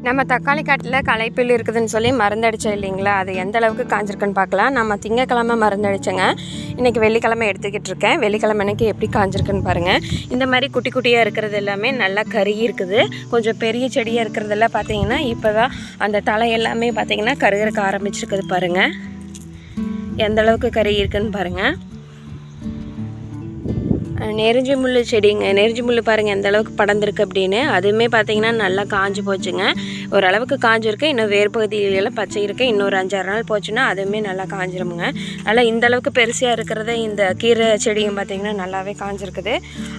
நம்ம தக்காளி காட்டில் களைப்பில் இருக்குதுன்னு சொல்லி மருந்தடிச்சோம் இல்லைங்களா, அது எந்த அளவுக்கு காஞ்சிருக்குன்னு பார்க்கலாம். நம்ம திங்கக்கிழமை மருந்தடிச்சோங்க, இன்றைக்கி வெள்ளிக்கிழமை எடுத்துக்கிட்டு இருக்கேன். வெள்ளிக்கிழமை அன்றைக்கி எப்படி காஞ்சிருக்குன்னு பாருங்கள். இந்த மாதிரி குட்டி குட்டியாக இருக்கிறது எல்லாமே நல்லா கருகி இருக்குது. கொஞ்சம் பெரிய செடியாக இருக்கிறதெல்லாம் பார்த்தீங்கன்னா இப்போ தான் அந்த தலை எல்லாமே பார்த்தீங்கன்னா கருகிறக்க ஆரம்பிச்சிருக்குது. பாருங்கள் எந்த அளவுக்கு கருகி இருக்குன்னு பாருங்கள். நெருஞ்சி முள் செடிங்க, நெருஞ்சி முள் பாருங்கள் எந்த அளவுக்கு படர்ந்துருக்கு அப்படின்னு. அதுவுமே பார்த்திங்கன்னா நல்லா காஞ்சி போச்சுங்க. ஓரளவுக்கு காஞ்சிருக்கு. இன்னும் வேறு பகுதியிலெல்லாம் பச்சை இருக்குது. இன்னொரு 5-6 நாள் போச்சுன்னா அதுவுமே நல்லா காஞ்சிருமுங்க. நல்லா இந்த அளவுக்கு பெருசாக இருக்கிறத இந்த கீரை செடியும் பார்த்திங்கன்னா நல்லாவே காஞ்சிருக்குது.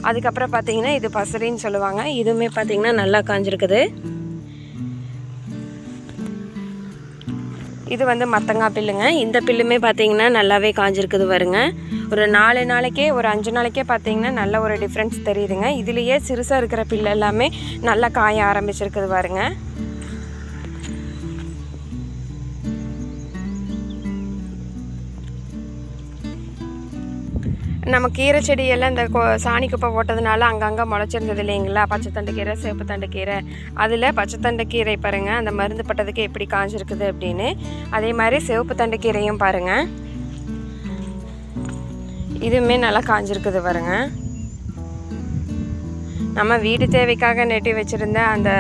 அதுக்கப்புறம் பார்த்திங்கன்னா இது பசரின்னு சொல்லுவாங்க. இதுவுமே பார்த்திங்கன்னா நல்லா காஞ்சிருக்குது. இது வந்து மத்தங்காய் பில்லுங்க. இந்த பில்லுமே பார்த்திங்கன்னா நல்லாவே காஞ்சிருக்குது வருங்க. ஒரு 4 நாளைக்கே ஒரு 5 நாளைக்கே பார்த்திங்கன்னா நல்ல ஒரு டிஃப்ரென்ஸ் தெரியுதுங்க. இதுலேயே சிறுசாக இருக்கிற பில்லு எல்லாமே நல்லா காய ஆரம்பிச்சிருக்குது பாருங்க. நம்ம கீரை செடியெல்லாம் இந்த சாணி குப்பை போட்டதுனால அங்கங்கே முளைச்சிருந்தது இல்லைங்களா, பச்சை தண்டு கீரை, சிவப்பு தண்டு கீரை. அதில் பச்சை தண்டு கீரை பாருங்கள் அந்த மருந்து பட்டதுக்கு எப்படி காஞ்சிருக்குது அப்படின்னு. அதே மாதிரி சிவப்பு தண்டு கீரையும் பாருங்கள், இதுவுமே நல்லா காஞ்சிருக்குது பாருங்க. நம்ம வீட்டு தேவைக்காக நெட்டி வச்சுருந்த அந்த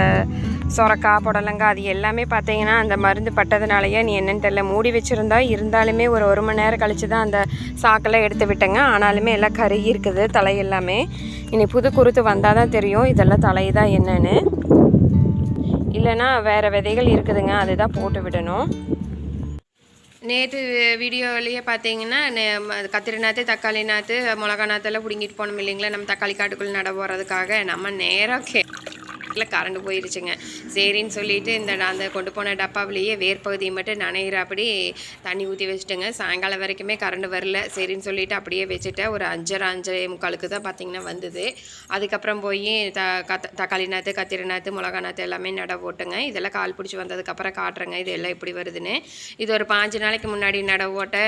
சொரக்காய், புடலங்காய் அது எல்லாமே பார்த்தீங்கன்னா அந்த மருந்து பட்டதுனாலேயே நீ என்னென்னு தெரியல மூடி வச்சுருந்தா, இருந்தாலுமே ஒரு 1 மணி நேரம் கழித்து தான் அந்த சாக்கெல்லாம் எடுத்து விட்டேங்க. ஆனாலுமே எல்லாம் கருகி இருக்குது தலை எல்லாமே. இனி புது குருத்து வந்தால் தான் தெரியும் இதெல்லாம் தலை தான் என்னன்னு. இல்லைன்னா வேறு விதைகள் இருக்குதுங்க, அதுதான் போட்டு விடணும். நேற்று வீடியோலேயே பார்த்தீங்கன்னா கத்திரி நாற்று, தக்காளி நாற்று, மிளகா நாற்றெல்லாம் பிடுங்கிட்டு போனோம் இல்லைங்களா, நம்ம தக்காளி காட்டுக்குள்ளே நட போகிறதுக்காக. நம்ம நேராக கரண்ட் போயிருச்சுங்க. சரின்னு சொல்லிட்டு அந்த கொண்டு போன டப்பாவிலேயே வேர்பகுதியை மட்டும் நனைகிறாப்படி தண்ணி ஊற்றி வச்சுட்டேங்க. சாயங்காலம் வரைக்குமே கரண்ட் வரல. சரின்னு சொல்லிட்டு அப்படியே வச்சுட்டேன். ஒரு 5:30 தான் பார்த்திங்கன்னா வந்தது. அதுக்கப்புறம் போய் தக்காளி நாற்று, கத்திரி நாற்று, மிளகா நாற்று எல்லாமே நட போட்டுங்க. இதெல்லாம் கால் பிடிச்சி வந்ததுக்கப்புறம் காட்டுறேங்க இது எல்லாம் எப்படி வருதுன்னு. இது ஒரு 5 நாளைக்கு முன்னாடி நட ஓட்ட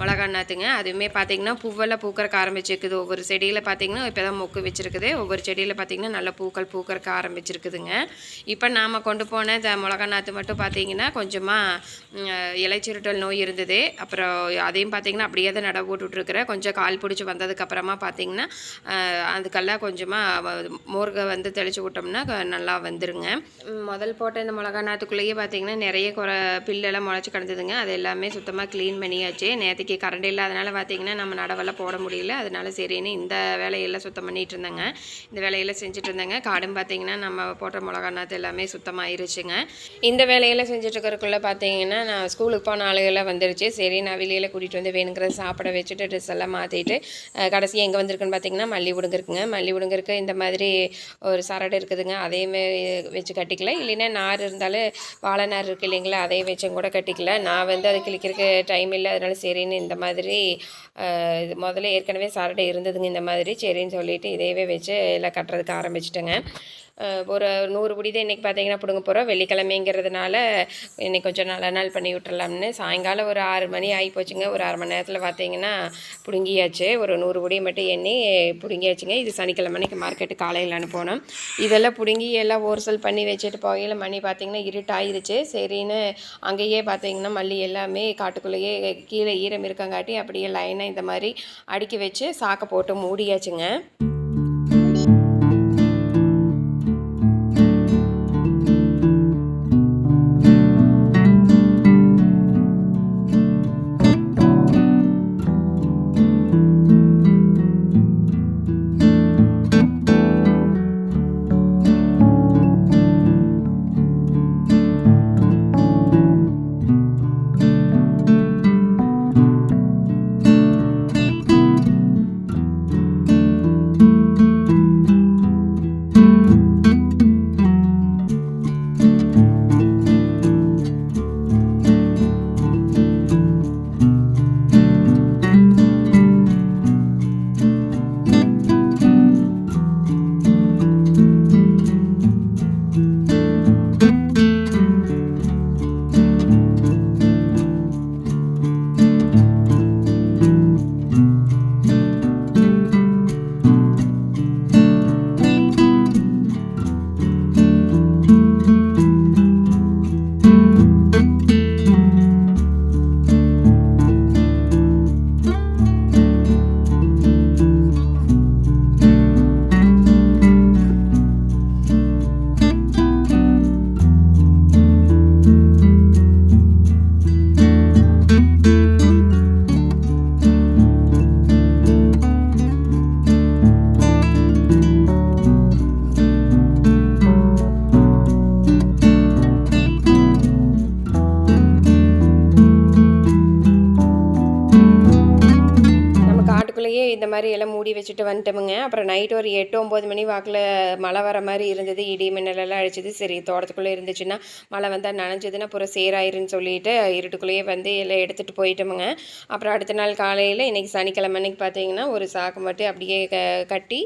மிளகா நாற்றுங்க. அதுவுமே பார்த்திங்கன்னா பூவெல்லாம் பூக்கறக்க ஆரம்பிச்சிருக்குது. ஒவ்வொரு செடியில் பார்த்திங்கன்னா இப்போ தான் மொக்கு வச்சுருக்குது. ஒவ்வொரு செடியில் பார்த்திங்கன்னா நல்ல பூக்கள் பூக்கறக்க ஆரம்பிச்சிருக்குதுங்க. இப்போ நாம் கொண்டு போன மிளகா நாற்று மட்டும் பார்த்திங்கன்னா கொஞ்சமாக இலைச்சுருட்டல் நோய் இருந்தது. அப்புறம் அதையும் பார்த்திங்கன்னா அப்படியே தான் நட போட்டுட்ருக்குறேன். கொஞ்சம் கால் பிடிச்சி வந்ததுக்கப்புறமா பார்த்திங்கன்னா அதுக்கெல்லாம் கொஞ்சமாக மோர்கை வந்து தெளித்து விட்டோம்னா நல்லா வந்துருங்க. முதல் போட்ட இந்த மிளகா நாற்றுக்குள்ளேயே பார்த்திங்கன்னா நிறைய பில்லெல்லாம் முளைச்சி கிடந்ததுங்க. அது எல்லாமே சுத்தமாக க்ளீன் பண்ணியாச்சு. நேற்றுக்கு கரண்ட் இல்லாதனால பார்த்திங்கன்னா நம்ம நடவெல்லாம் போட முடியல. அதனால சரின்னு இந்த வேலையெல்லாம் சுத்தம் பண்ணிகிட்டு இருந்தேங்க. இந்த வேலையெல்லாம் செஞ்சுட்டு இருந்தேங்க. காடும் பார்த்திங்கன்னா நம்ம போட்ட மிளகா நாற்று எல்லாமே சுத்தமாகிருச்சுங்க. இந்த வேலையெல்லாம் செஞ்சுட்ருக்கிறதுக்குள்ளே பார்த்தீங்கன்னா நான் ஸ்கூலுக்கு போன ஆளுகெல்லாம் வந்துருச்சு. சரி நான் வெளியில் கூட்டிகிட்டு வந்து வேணுங்கிறத சாப்பிட வச்சுட்டு ட்ரெஸ் எல்லாம் மாற்றிட்டு கடைசி எங்கே வந்திருக்குன்னு பார்த்தீங்கன்னா மல்லி உடுங்க இருக்குங்க. மல்லி உடுங்கருக்கு இந்த மாதிரி ஒரு சரடு இருக்குதுங்க. அதையுமே வச்சு கட்டிக்கல. இல்லைன்னா நார் இருந்தாலும் வாழை நார் இருக்குது இல்லைங்களா, அதையும் வச்சும் கூட கட்டிக்கல. நான் வந்து அதை கிளிக்கிறதுக்கு டைம் இல்லை. அதனால சரின்னு இந்த மாதிரி முதல்ல ஏற்கனவே சரடு இருந்ததுங்க இந்த மாதிரி. சரின்னு சொல்லிவிட்டு இதையவே வச்சு எல்லாம் கட்டுறதுக்கு ஆரம்பிச்சிட்டேங்க. ஒரு 100 பிடி தான் இன்றைக்கி பார்த்தீங்கன்னா பிடுங்க போகிறோம். வெள்ளிக்கிழமைங்கிறதுனால இன்றைக்கி கொஞ்சம் நல்ல நாள் பண்ணி விட்டுறலாம்னு. சாயங்காலம் ஒரு 6 மணி ஆகி போச்சுங்க. ஒரு அரை மணி நேரத்தில் பார்த்தீங்கன்னா பிடுங்கியாச்சு. ஒரு 100 பிடி மட்டும் எண்ணி பிடுங்கியாச்சுங்க. இது சனிக்கிழமை அன்றைக்கி மார்க்கெட்டு காலையில் அனுப்பணும். இதெல்லாம் பிடுங்கி எல்லாம் ஓர்சல் பண்ணி வச்சுட்டு போகையில் மணி பார்த்திங்கன்னா இருட்டாயிருச்சு. சரின்னு அங்கேயே பார்த்திங்கன்னா மல்லி எல்லாமே காட்டுக்குள்ளேயே கீழே ஈரம் இருக்கங்காட்டி அப்படியே லைனாக இந்த மாதிரி அடுக்கி வச்சு சாக்கை போட்டு மூடியாச்சுங்க. இந்த மாதிரி எல்லாம் மூடி வச்சுட்டு வந்துட்டோமுங்க. அப்புறம் நைட் ஒரு 8-9 மணி வாக்கில் மழை வர மாதிரி இருந்தது. இடி மின்னலெல்லாம் அடிச்சது. சரி தோட்டத்துக்குள்ளே இருந்துச்சுன்னா மழை வந்தால் நனைஞ்சதுன்னா அப்புறம் சேராயிருன்னு சொல்லிட்டு இருட்டுக்குள்ளேயே வந்து எல்லாம் எடுத்துகிட்டு போயிட்டோமுங்க. அப்புறம் அடுத்த நாள் காலையில் இன்றைக்கி சனிக்கிழமை அன்றைக்கி பார்த்தீங்கன்னா ஒரு சாக்கு மட்டும் அப்படியே கட்டி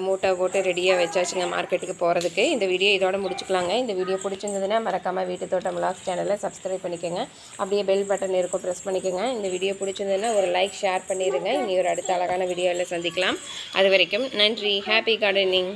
மூட்டை போட்டு ரெடியாக வச்சாச்சுங்க மார்க்கெட்டுக்கு போகிறதுக்கு. இந்த வீடியோ இதோட முடிச்சுக்கலாங்க. இந்த வீடியோ பிடிச்சிருந்ததுன்னா மறக்காமல் வீட்டு தோட்டம் விலாக்ஸ் சேனலை சப்ஸ்கிரைப் பண்ணிக்கோங்க. அப்படியே பெல் பட்டன் இருக்கும் ப்ரெஸ் பண்ணிக்கோங்க. இந்த வீடியோ பிடிச்சிருந்ததுன்னா ஒரு லைக் ஷேர் பண்ணிடுங்க. இனி ஒரு அடுத்த அழகான வீடியோவில் சந்திக்கலாம். அது வரைக்கும் நன்றி. Happy gardening.